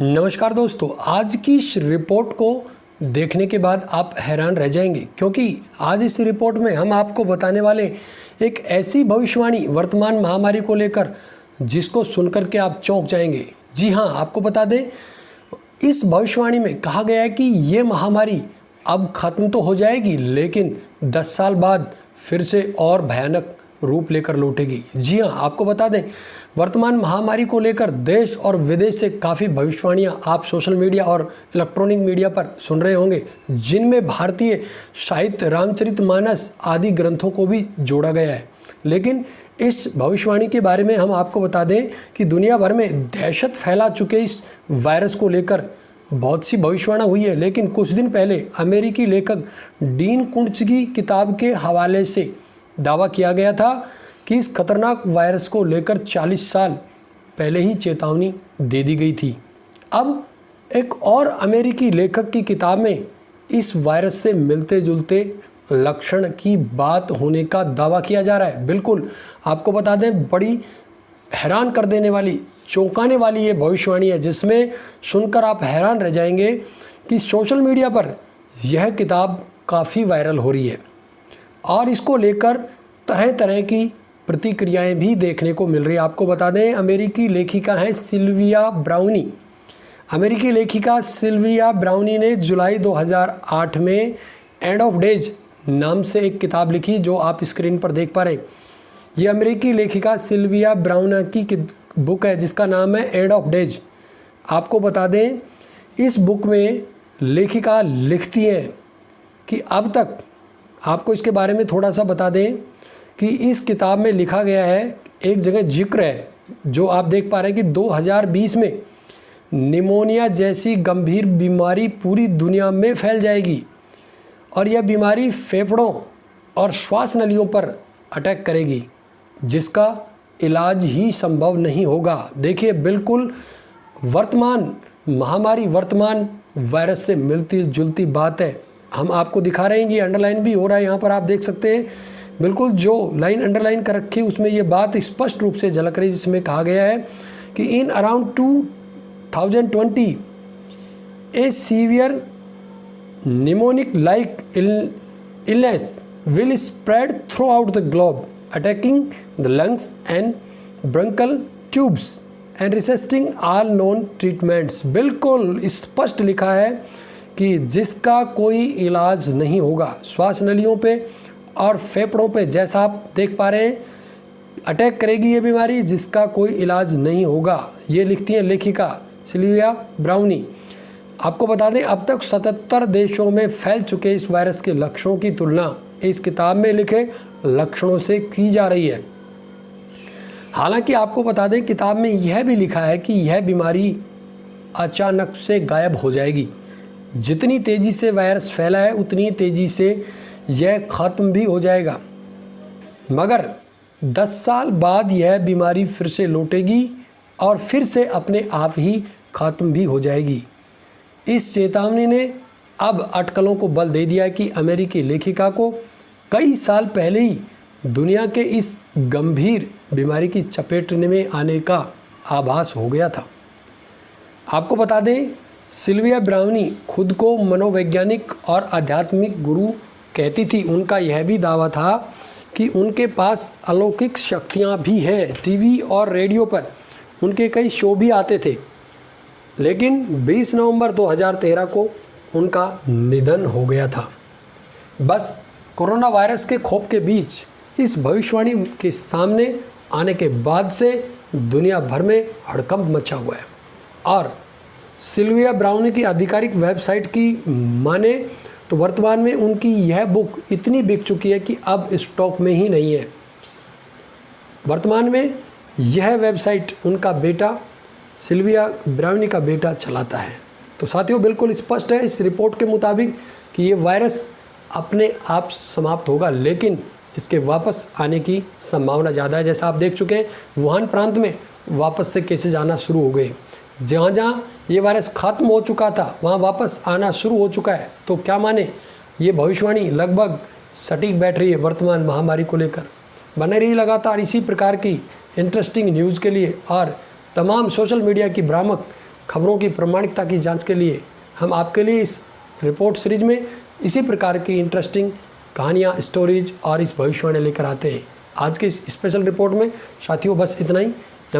नमस्कार दोस्तों, आज की इस रिपोर्ट को देखने के बाद आप हैरान रह जाएंगे क्योंकि आज इस रिपोर्ट में हम आपको बताने वाले एक ऐसी भविष्यवाणी वर्तमान महामारी को लेकर जिसको सुनकर के आप चौंक जाएंगे। जी हाँ, आपको बता दें, इस भविष्यवाणी में कहा गया है कि ये महामारी अब ख़त्म तो हो जाएगी लेकिन 10 साल बाद फिर से और भयानक रूप लेकर लौटेगी। जी हाँ, आपको बता दें, वर्तमान महामारी को लेकर देश और विदेश से काफ़ी भविष्यवाणियाँ आप सोशल मीडिया और इलेक्ट्रॉनिक मीडिया पर सुन रहे होंगे, जिनमें भारतीय साहित्य, रामचरितमानस आदि ग्रंथों को भी जोड़ा गया है। लेकिन इस भविष्यवाणी के बारे में हम आपको बता दें कि दुनिया भर में दहशत फैला चुके इस वायरस को लेकर बहुत सी भविष्यवाणी हुई है। लेकिन कुछ दिन पहले अमेरिकी लेखक डीन कुंट्ज की किताब के हवाले से दावा किया गया था कि इस खतरनाक वायरस को लेकर 40 साल पहले ही चेतावनी दे दी गई थी। अब एक और अमेरिकी लेखक की किताब में इस वायरस से मिलते जुलते लक्षण की बात होने का दावा किया जा रहा है। बिल्कुल, आपको बता दें, बड़ी हैरान कर देने वाली, चौंकाने वाली ये भविष्यवाणी है, जिसमें सुनकर आप हैरान रह जाएंगे कि सोशल मीडिया पर यह किताब काफ़ी वायरल हो रही है और इसको लेकर तरह तरह की प्रतिक्रियाएं भी देखने को मिल रही है। आपको बता दें, अमेरिकी लेखिका हैं सिल्विया ब्राउनी। अमेरिकी लेखिका सिल्विया ब्राउनी ने जुलाई 2008 में एंड ऑफ डेज नाम से एक किताब लिखी, जो आप स्क्रीन पर देख पा रहे हैं। ये अमेरिकी लेखिका सिल्विया ब्राउन की बुक है जिसका नाम है एंड ऑफ डेज। आपको बता दें, इस बुक में लेखिका लिखती हैं कि अब तक, आपको इसके बारे में थोड़ा सा बता दें कि इस किताब में लिखा गया है, एक जगह जिक्र है जो आप देख पा रहे हैं कि 2020 में निमोनिया जैसी गंभीर बीमारी पूरी दुनिया में फैल जाएगी और यह बीमारी फेफड़ों और श्वास नलियों पर अटैक करेगी, जिसका इलाज ही संभव नहीं होगा। देखिए, बिल्कुल वर्तमान महामारी, वर्तमान वायरस से मिलती जुलती बात है। हम आपको दिखा रहे हैं कि अंडरलाइन भी हो रहा है, यहाँ पर आप देख सकते हैं। बिल्कुल जो लाइन अंडरलाइन कर रखी है उसमें ये बात स्पष्ट रूप से झलक रही है, जिसमें कहा गया है कि in around 2020 a severe pneumonic like illness will spread throughout the globe attacking the lungs and bronchial tubes and resisting all known treatments. बिल्कुल स्पष्ट लिखा है कि जिसका कोई इलाज नहीं होगा, श्वास नलियों पे और फेफड़ों पे, जैसा आप देख पा रहे हैं, अटैक करेगी ये बीमारी, जिसका कोई इलाज नहीं होगा। ये लिखती हैं लेखिका सिल्विया ब्राउनी। आपको बता दें, अब तक 77 देशों में फैल चुके इस वायरस के लक्षणों की तुलना इस किताब में लिखे लक्षणों से की जा रही है। हालांकि आपको बता दें, किताब में यह भी लिखा है कि यह बीमारी अचानक से गायब हो जाएगी। जितनी तेज़ी से वायरस फैला है उतनी तेज़ी से यह ख़त्म भी हो जाएगा, मगर 10 साल बाद यह बीमारी फिर से लौटेगी और फिर से अपने आप ही ख़त्म भी हो जाएगी। इस चेतावनी ने अब अटकलों को बल दे दिया है कि अमेरिकी लेखिका को कई साल पहले ही दुनिया के इस गंभीर बीमारी की चपेट में आने का आभास हो गया था। आपको बता दें, सिल्विया ब्राउनी खुद को मनोवैज्ञानिक और आध्यात्मिक गुरु कहती थी। उनका यह भी दावा था कि उनके पास अलौकिक शक्तियाँ भी हैं। टीवी और रेडियो पर उनके कई शो भी आते थे, लेकिन 20 नवंबर 2013 को उनका निधन हो गया था। बस कोरोना वायरस के खौफ के बीच इस भविष्यवाणी के सामने आने के बाद से दुनिया भर में हड़कंप मचा हुआ है और सिल्विया ब्राउनी की आधिकारिक वेबसाइट की माने तो वर्तमान में उनकी यह बुक इतनी बिक चुकी है कि अब स्टॉक में ही नहीं है। वर्तमान में यह वेबसाइट उनका बेटा, सिल्विया ब्राउनी का बेटा चलाता है। तो साथियों, बिल्कुल स्पष्ट है इस रिपोर्ट के मुताबिक कि ये वायरस अपने आप समाप्त होगा, लेकिन इसके वापस आने की संभावना ज़्यादा है। जैसा आप देख चुके हैं, वुहान प्रांत में वापस से केसेज आना शुरू हो गए। जहाँ जहाँ ये वायरस ख़त्म हो चुका था वहाँ वापस आना शुरू हो चुका है। तो क्या माने, ये भविष्यवाणी लगभग सटीक बैठ रही है वर्तमान महामारी को लेकर। बने रही लगातार इसी प्रकार की इंटरेस्टिंग न्यूज़ के लिए और तमाम सोशल मीडिया की भ्रामक खबरों की प्रामाणिकता की जांच के लिए हम आपके लिए इस रिपोर्ट सीरीज में इसी प्रकार की इंटरेस्टिंग कहानियाँ, स्टोरीज और इस भविष्यवाणी लेकर आते हैं। आज की इस स्पेशल रिपोर्ट में साथियों बस इतना ही।